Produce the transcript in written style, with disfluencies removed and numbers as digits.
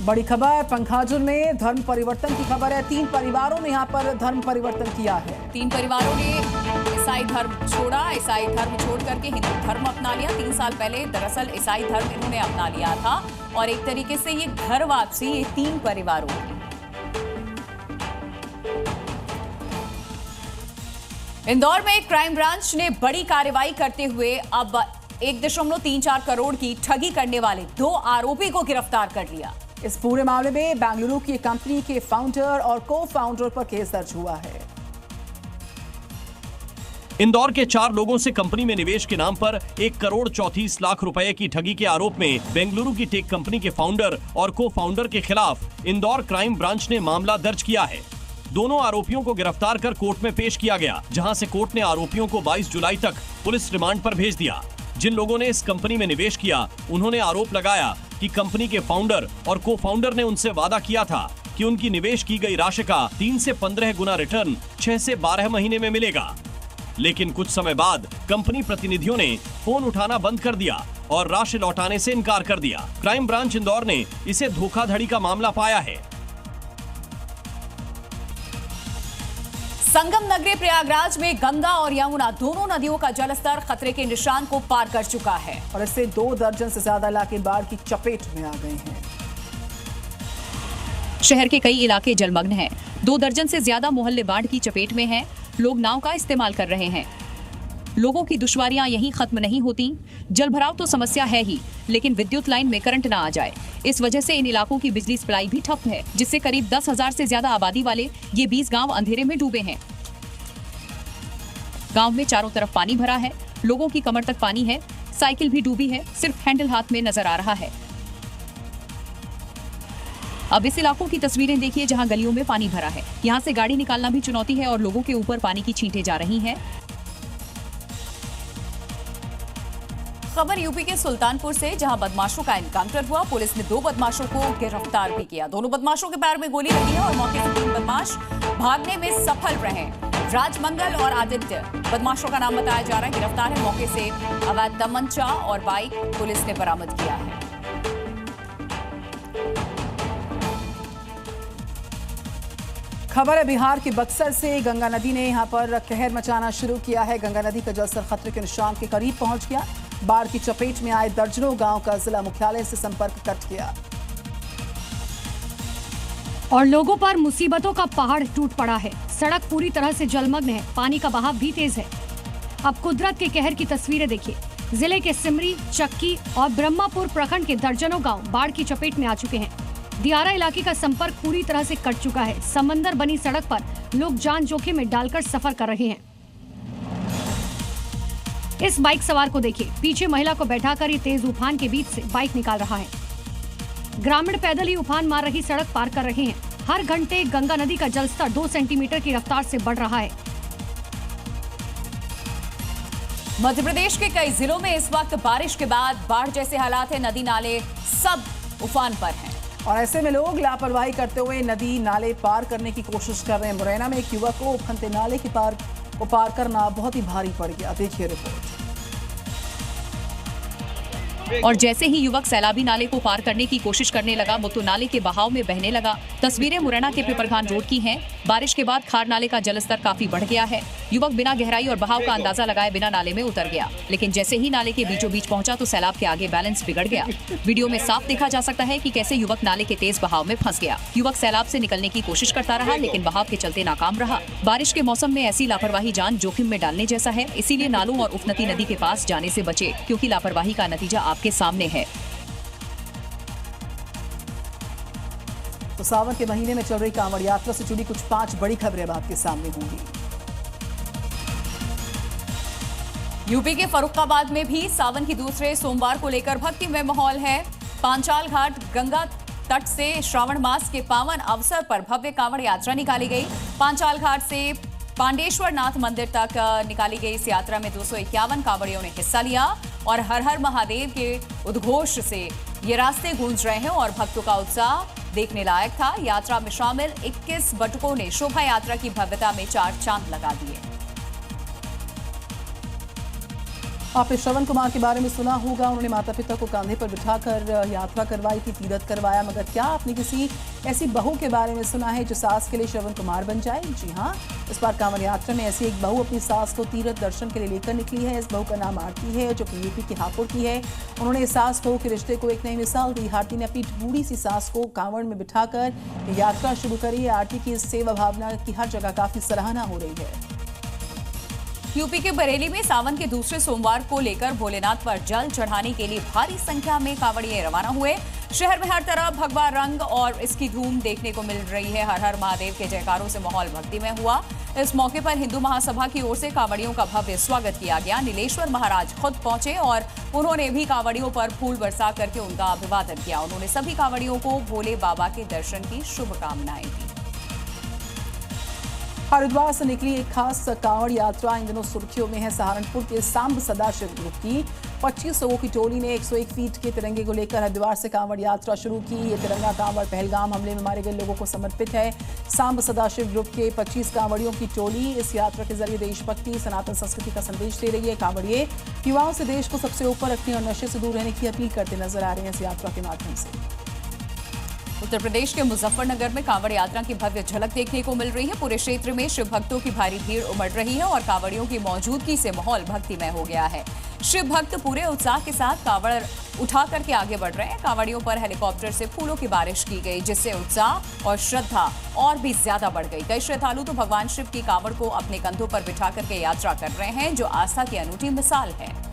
बड़ी खबर पंखाजुल में धर्म परिवर्तन की खबर है। 3 परिवारों ने यहां पर धर्म परिवर्तन किया है। 3 परिवारों ने ईसाई धर्म छोड़ा। ईसाई धर्म छोड़ करके हिंदू धर्म अपना लिया। 3 साल पहले दरअसल ईसाई धर्म इन्होंने अपना लिया था और एक तरीके से ये घर वापसी ये 3 परिवारों की। इंदौर में क्राइम ब्रांच ने बड़ी कार्रवाई करते हुए अब 1.34 करोड़ की ठगी करने वाले 2 आरोपी को गिरफ्तार कर लिया। इस पूरे मामले में बेंगलुरु की कंपनी के फाउंडर और को फाउंडर पर केस दर्ज हुआ है। इंदौर के 4 लोगों से कंपनी में निवेश के नाम पर 1 करोड़ 34 लाख रुपए की ठगी के आरोप में बेंगलुरु की टेक कंपनी के फाउंडर और को फाउंडर के खिलाफ इंदौर क्राइम ब्रांच ने मामला दर्ज किया है। दोनों आरोपियों को गिरफ्तार कर कोर्ट में पेश किया गया, जहां से कोर्ट ने आरोपियों को 22 जुलाई तक पुलिस रिमांड पर भेज दिया। जिन लोगों ने इस कंपनी में निवेश किया, उन्होंने आरोप लगाया कि कंपनी के फाउंडर और को फाउंडर ने उनसे वादा किया था कि उनकी निवेश की गई राशि का 3 से 15 गुना रिटर्न 6 से 12 महीने में मिलेगा। लेकिन कुछ समय बाद कंपनी प्रतिनिधियों ने फोन उठाना बंद कर दिया और राशि लौटाने से इनकार कर दिया। क्राइम ब्रांच इंदौर ने इसे धोखाधड़ी का मामला पाया है। संगम नगरी प्रयागराज में गंगा और यमुना दोनों नदियों का जलस्तर खतरे के निशान को पार कर चुका है और इससे 2 दर्जन से ज्यादा इलाके बाढ़ की चपेट में आ गए हैं। शहर के कई इलाके जलमग्न हैं। 2 दर्जन से ज्यादा मोहल्ले बाढ़ की चपेट में हैं। लोग नाव का इस्तेमाल कर रहे हैं। लोगों की दुश्वारियां यहीं खत्म नहीं होती। जलभराव तो समस्या है ही, लेकिन विद्युत लाइन में करंट न आ जाए, इस वजह से इन इलाकों की बिजली सप्लाई भी ठप है, जिससे करीब 10,000 से ज्यादा आबादी वाले ये 20 गांव अंधेरे में डूबे हैं। गांव में चारों तरफ पानी भरा है, लोगों की कमर तक पानी है, साइकिल भी डूबी है, सिर्फ हैंडल हाथ में नजर आ रहा है। अब इस इलाकों की तस्वीरें देखिए, जहां गलियों में पानी भरा है। यहां से गाड़ी निकालना भी चुनौती है और लोगों के ऊपर पानी की छींटें जा रही हैं। खबर यूपी के सुल्तानपुर से, जहां बदमाशों का एनकाउंटर हुआ। पुलिस ने 2 बदमाशों को गिरफ्तार भी किया। दोनों बदमाशों के पैर में गोली लगी है और मौके से 3 बदमाश भागने में सफल रहे। राजमंगल और आदित्य बदमाशों का नाम बताया जा रहा है, गिरफ्तार है। मौके से अवैध तमंचा और बाइक पुलिस ने बरामद किया है। खबर है बिहार के बक्सर से। गंगा नदी ने यहां पर कहर मचाना शुरू किया है। गंगा नदी का जलस्तर खतरे के निशान के करीब पहुंच गया। बाढ़ की चपेट में आए दर्जनों गांव का जिला मुख्यालय से संपर्क कट गया और लोगों पर मुसीबतों का पहाड़ टूट पड़ा है। सड़क पूरी तरह से जलमग्न है, पानी का बहाव भी तेज है। अब कुदरत के कहर की तस्वीरें देखिए। जिले के सिमरी, चक्की और ब्रह्मापुर प्रखंड के दर्जनों गांव बाढ़ की चपेट में आ चुके हैं। दियारा इलाके का संपर्क पूरी तरह से कट चुका है। समंदर बनी सड़क पर लोग जान जोखिम में डालकर सफर कर रहे हैं। इस बाइक सवार को देखिए, पीछे महिला को बैठाकर ये तेज उफान के बीच से बाइक निकाल रहा है। ग्रामीण पैदल ही उफान मार रही सड़क पार कर रहे हैं। हर घंटे गंगा नदी का जलस्तर 2 सेंटीमीटर की रफ्तार से बढ़ रहा है। मध्य प्रदेश के कई जिलों में इस वक्त बारिश के बाद बाढ़ जैसे हालात है। नदी नाले सब उफान पर हैं और ऐसे में लोग लापरवाही करते हुए नदी नाले पार करने की कोशिश कर रहे हैं। मुरैना में एक युवक को उफनते नाले के पार करना बहुत ही भारी पड़ गया। देखिए रिपोर्ट। और जैसे ही युवक सैलाबी नाले को पार करने की कोशिश करने लगा, वो तो नाले के बहाव में बहने लगा। तस्वीरें मुरैना के पिपरखान रोड की हैं। बारिश के बाद खार नाले का जलस्तर काफी बढ़ गया है। युवक बिना गहराई और बहाव का अंदाजा लगाए बिना नाले में उतर गया, लेकिन जैसे ही नाले के बीचों बीच पहुंचा तो सैलाब के आगे बैलेंस बिगड़ गया। वीडियो में साफ देखा जा सकता है कि कैसे युवक नाले के तेज बहाव में फंस गया। युवक सैलाब से निकलने की कोशिश करता रहा, लेकिन बहाव के चलते नाकाम रहा। बारिश के मौसम में ऐसी लापरवाही जान जोखिम में डालने जैसा है। इसीलिए नालों और उफनती नदी के पास जाने से बचे, क्योंकि लापरवाही का नतीजा आपके सामने है। तो सावन के महीने में चल रही कांवड़ यात्रा से जुड़ी कुछ 5 बड़ी खबरें अब आपके सामने होंगी। यूपी के फर्रुखाबाद में भी सावन की दूसरे सोमवार को लेकर भक्तिमय माहौल है। पांचाल घाट गंगा तट से श्रावण मास के पावन अवसर पर भव्य कांवड़ यात्रा निकाली गई। पांचाल घाट से पांडेश्वर नाथ मंदिर तक निकाली गई इस यात्रा में 251 कांवड़ियों ने हिस्सा लिया और हर हर महादेव के उद्घोष से ये रास्ते गूंज रहे हैं और भक्तों का उत्साह देखने लायक था। यात्रा में शामिल 21 बटुकों ने शोभा यात्रा की भव्यता में 4 चांद लगा दिए। आपने श्रवण कुमार के बारे में सुना होगा। उन्होंने माता पिता को कंधे पर बिठाकर यात्रा करवाई थी, तीर्थ करवाया। मगर क्या आपने किसी ऐसी बहू के बारे में सुना है जो सास के लिए श्रवण कुमार बन जाए? जी हाँ, इस बार कांवड़ यात्रा में ऐसी एक बहू अपनी सास को तीर्थ दर्शन के लिए लेकर निकली है। इस बहू का नाम आरती है, जो कि यूपी के हापुड़ की है। उन्होंने सास बहू के रिश्ते को एक नई मिसाल दी। आरती ने अपनी बूढ़ी सी सास को कांवड़ में बिठाकर यात्रा शुरू करी है। आरती की इस सेवा भावना की हर जगह काफी सराहना हो रही है। यूपी के बरेली में सावन के दूसरे सोमवार को लेकर भोलेनाथ पर जल चढ़ाने के लिए भारी संख्या में कांवड़िए रवाना हुए। शहर में हर तरफ भगवा रंग और इसकी धूम देखने को मिल रही है। हर हर महादेव के जयकारों से माहौल भक्ति में हुआ। इस मौके पर हिंदू महासभा की ओर से कांवड़ियों का भव्य स्वागत किया गया। नीलेश्वर महाराज खुद पहुंचे और उन्होंने भी कांवड़ियों पर फूल बरसा करके उनका अभिवादन किया। उन्होंने सभी कांवड़ियों को भोले बाबा के दर्शन की शुभकामनाएं दी। हरिद्वार से निकली एक खास कांवड़ यात्रा इन दिनों सुर्खियों में है। सहारनपुर के सांब सदाशिव ग्रुप की 25 लोगों की टोली ने 101 फीट के तिरंगे को लेकर हरिद्वार से कांवड़ यात्रा शुरू की। ये तिरंगा कांवड़ पहलगाम हमले में मारे गए लोगों को समर्पित है। सांब सदाशिव ग्रुप के 25 कांवड़ियों की टोली इस यात्रा के जरिए देशभक्ति, सनातन संस्कृति का संदेश दे रही है। कांवड़िए युवाओं से देश को सबसे ऊपर रखने और नशे से दूर रहने की अपील करते नजर आ रहे हैं इस यात्रा के माध्यम से। उत्तर प्रदेश के मुजफ्फरनगर में कांवड़ यात्रा की भव्य झलक देखने को मिल रही है। पूरे क्षेत्र में शिव भक्तों की भारी भीड़ उमड़ रही है और कांवड़ियों की मौजूदगी से माहौल भक्तिमय हो गया है। शिव भक्त पूरे उत्साह के साथ कांवड़ उठा करके आगे बढ़ रहे हैं। कांवड़ियों पर हेलीकॉप्टर से फूलों की बारिश की गई, जिससे उत्साह और श्रद्धा और भी ज्यादा बढ़ गई। कई श्रद्धालु तो भगवान शिव की कांवड़ को अपने कंधों पर बिठा करके यात्रा कर रहे हैं, जो आस्था की अनूठी मिसाल है।